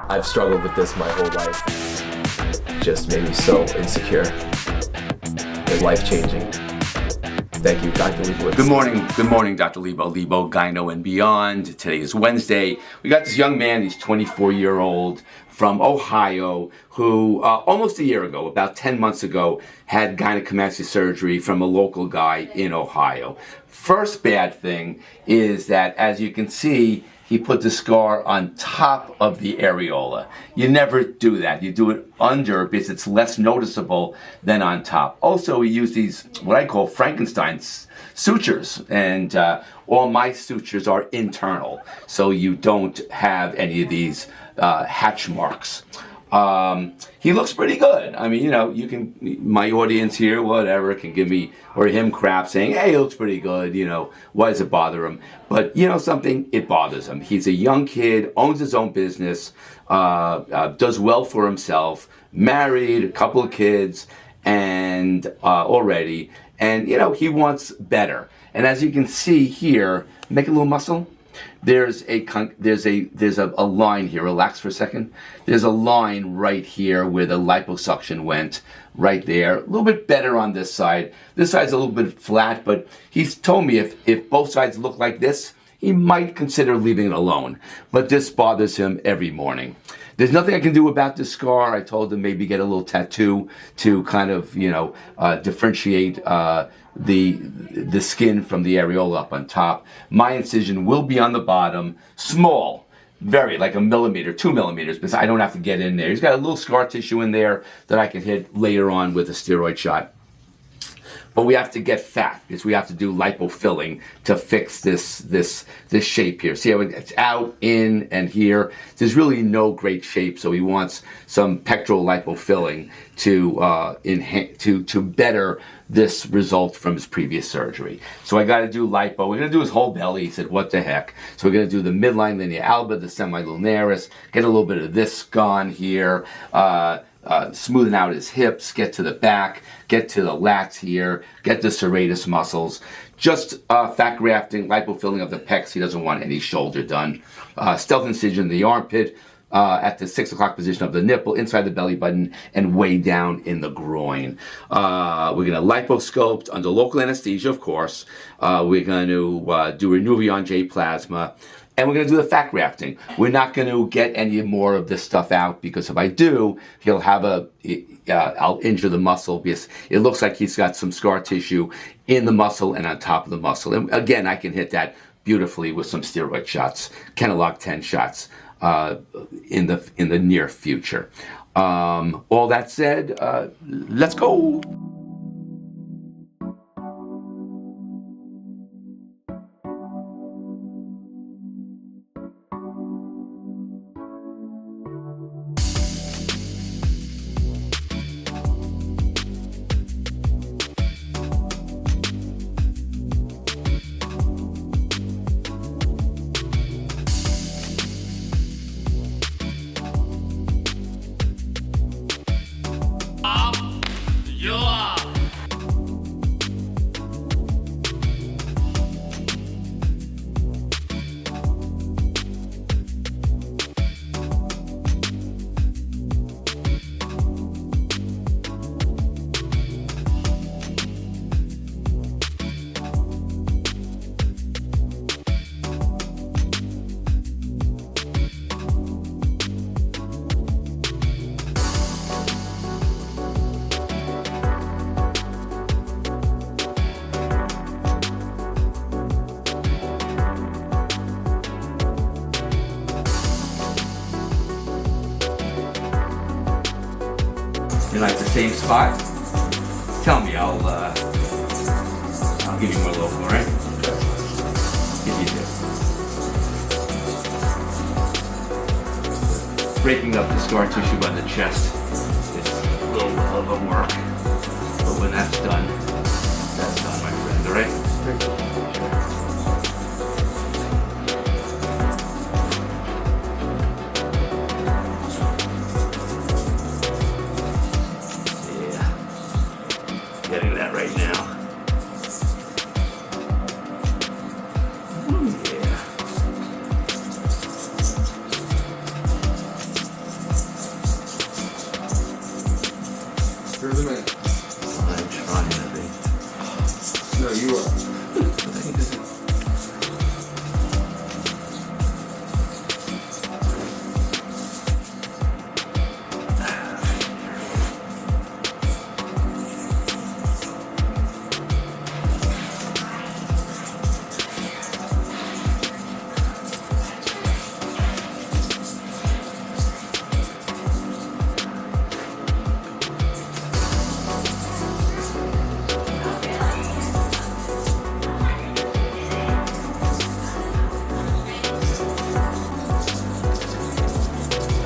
I've struggled with this my whole life. Just made me so insecure and life-changing. Thank you, Dr. Lebowitz. Good morning, Dr. Lipo, Gyno and Beyond. Today is Wednesday. We got this young man, he's 24-year-old from Ohio, who almost a year ago, about 10 months ago, had Gyncomastia surgery from a local guy in Ohio. First bad thing is that, as you can see, he put the scar on top of the areola. You never do that. You do it under because it's less noticeable than on top. Also, we use these, what I call Frankenstein's sutures, and all my sutures are internal, so you don't have any of these hatch marks. He looks pretty good. I mean, you know, you can, my audience here, whatever, can give me or him crap saying, hey, he looks pretty good, you know, why does it bother him? But you know something, it bothers him. He's a young kid, owns his own business, does well for himself, married, a couple of kids, and already, and you know, he wants better. And as you can see here, make a little muscle. There's a line here. Relax for a second. There's a line right here where the liposuction went, right there. A little bit better on this side. This side's a little bit flat, but he's told me if both sides look like this, he might consider leaving it alone. But this bothers him every morning. There's nothing I can do about this scar. I told him maybe get a little tattoo to kind of, you know, differentiate the skin from the areola up on top. My incision will be on the bottom, small, very, like a millimeter, 2 millimeters, because I don't have to get in there. He's got a little scar tissue in there that I can hit later on with a steroid shot. But we have to get fat because we have to do lipofilling to fix this shape here. See how it's out, in, and here. There's really no great shape, so he wants some pectoral lipofilling to better this result from his previous surgery. So I got to do lipo. We're going to do his whole belly. He said, what the heck? So we're going to do the midline linea alba, the semilunaris, get a little bit of this gone here, smoothing out his hips, get to the back, get to the lats here, get the serratus muscles. Just fat grafting, lipofilling of the pecs. He doesn't want any shoulder done. Stealth incision in the armpit, at the 6 o'clock position of the nipple, inside the belly button, and way down in the groin. We're going to liposculpt under local anesthesia, of course. We're going to do Renuvion J plasma. And we're going to do the fat grafting. We're not going to get any more of this stuff out, because if I do, he'll have I'll injure the muscle, because it looks like he's got some scar tissue in the muscle and on top of the muscle. And again, I can hit that beautifully with some steroid shots, Kenalog 10 shots in the near future. All that said, let's go. You like the same spot? Tell me, I'll give you more local, all right? If you do. Breaking up the scar tissue by the chest is a little of a work, but when that's done, my friend, all right? Getting that right now. Ooh, yeah. the man. I'm trying to be. No, you are.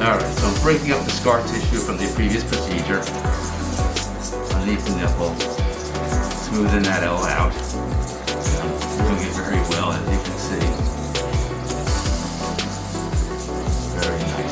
Alright, so I'm breaking up the scar tissue from the previous procedure underneath the nipple, smoothing that all out. I'm doing it very well, as you can see. Very nice. There it is.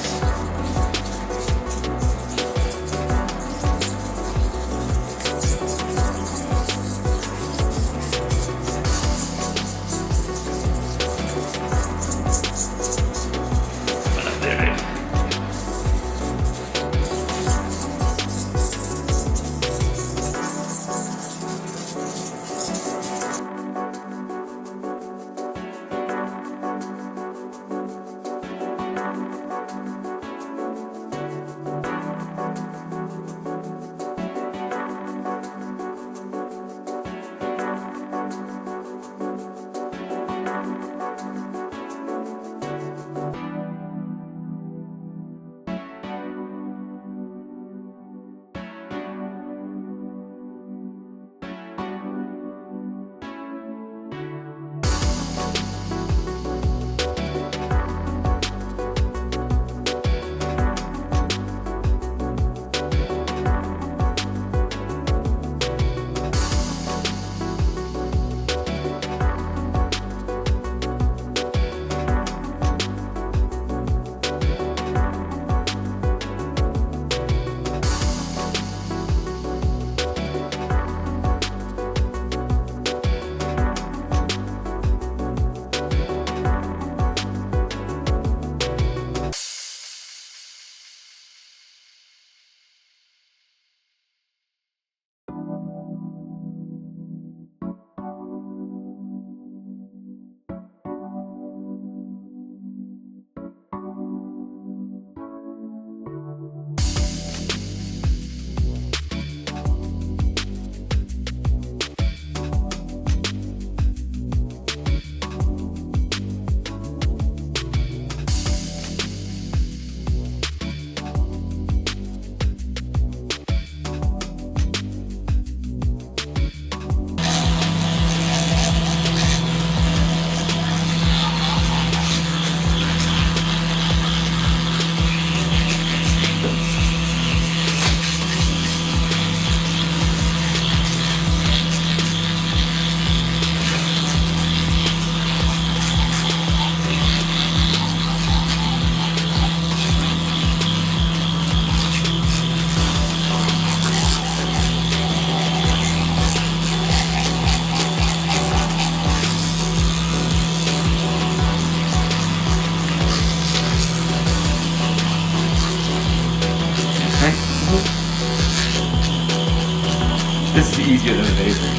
This is easier than a Vaser.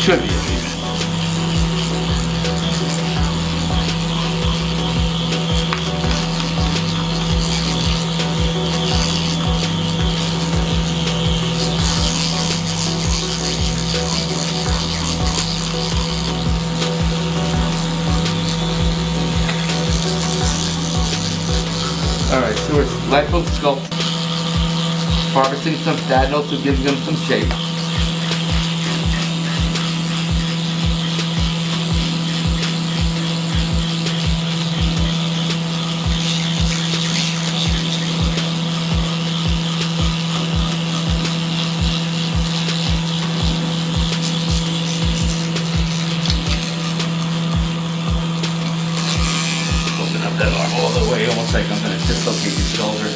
Should be at least. Alright, so it's Liposculpture. Harvesting some fat and also giving them some shape. Open up that arm all the way, almost like I'm going to dislocate your shoulder.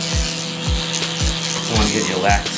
I want to get you lax.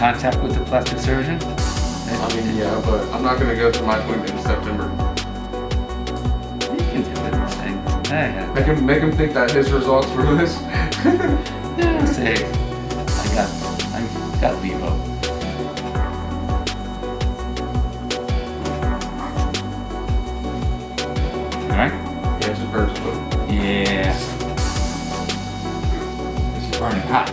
contact with the plastic surgeon? I mean, yeah, but I'm not gonna go to my appointment in September. You can do it. Yeah. Make him think that his results were this. Yeah, say, I got Lipo. Alright? Yeah, it's a first book. Yeah. This is burning hot.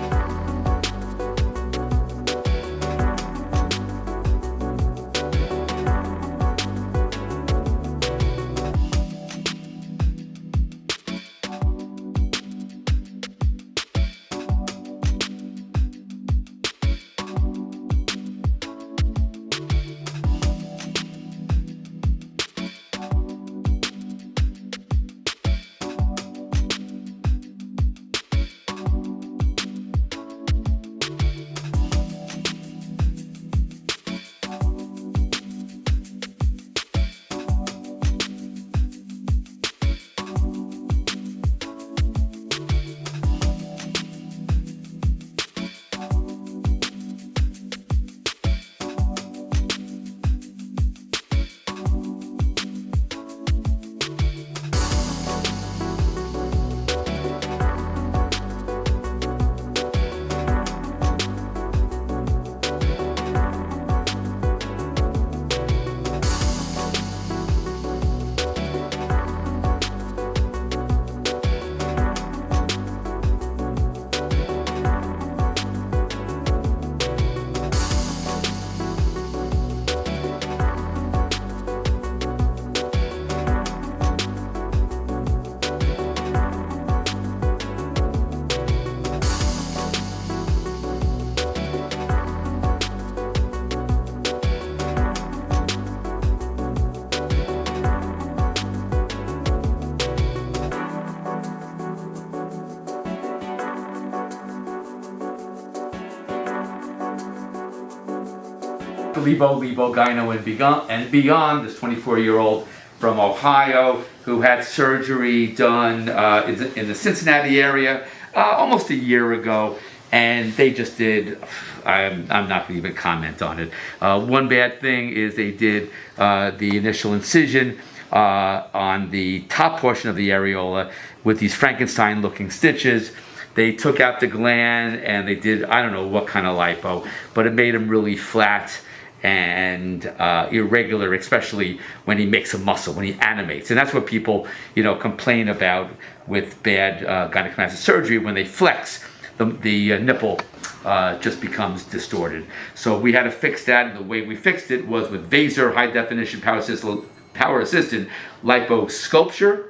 Lipo, Gyno and Beyond, this 24-year-old from Ohio who had surgery done in the Cincinnati area almost a year ago, and they just did, I'm not going to even comment on it. One bad thing is they did the initial incision on the top portion of the areola with these Frankenstein-looking stitches. They took out the gland and they did, I don't know what kind of lipo, but it made him really flat and irregular, especially when he makes a muscle, when he animates. And that's what people, complain about with bad gynecomastia surgery. When they flex, the nipple just becomes distorted. So we had to fix that, and the way we fixed it was with Vaser, high definition power assisted Liposculpture,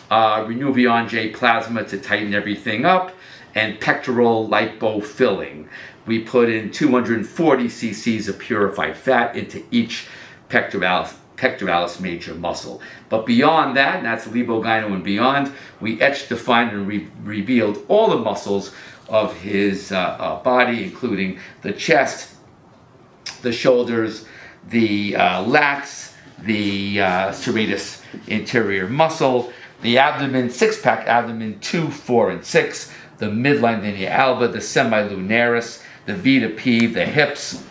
Renuvion J plasma to tighten everything up, and pectoral Lipofilling. We put in 240 cc's of purified fat into each pectoralis major muscle. But beyond that, and that's Lipo, Gyno, and Beyond, we etched, defined, and revealed all the muscles of his body, including the chest, the shoulders, the lats, the serratus anterior muscle, the abdomen, six-pack abdomen 2, 4, and 6, the midline linea alba, the semilunaris, the V to P, the hips,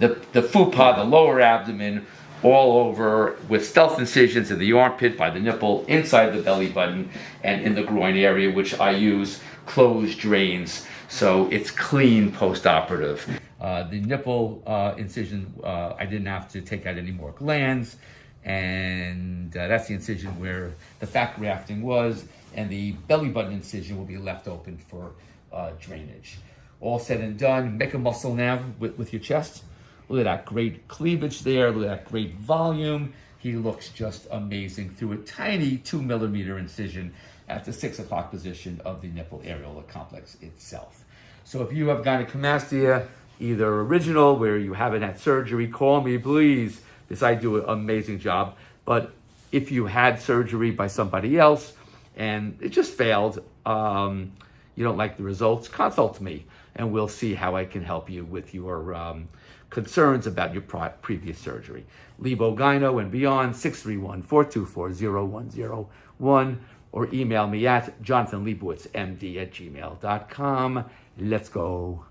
the fupa, the lower abdomen, all over with stealth incisions in the armpit, by the nipple, inside the belly button, and in the groin area, which I use closed drains, so it's clean post-operative. The nipple incision, I didn't have to take out any more glands, and that's the incision where the fat grafting was, and the belly button incision will be left open for drainage. All said and done, make a muscle now with your chest. Look at that great cleavage there, look at that great volume. He looks just amazing through a tiny 2mm incision at the 6 o'clock position of the nipple areola complex itself. So if you have gynecomastia, either original, where you haven't had surgery, call me, please. Because I do an amazing job. But if you had surgery by somebody else and it just failed, you don't like the results, consult me and we'll see how I can help you with your concerns about your previous surgery. Lipo, Gyno, and Beyond, 631-424-0101, or email me at jonathanleibowitzmd@gmail.com. Let's go.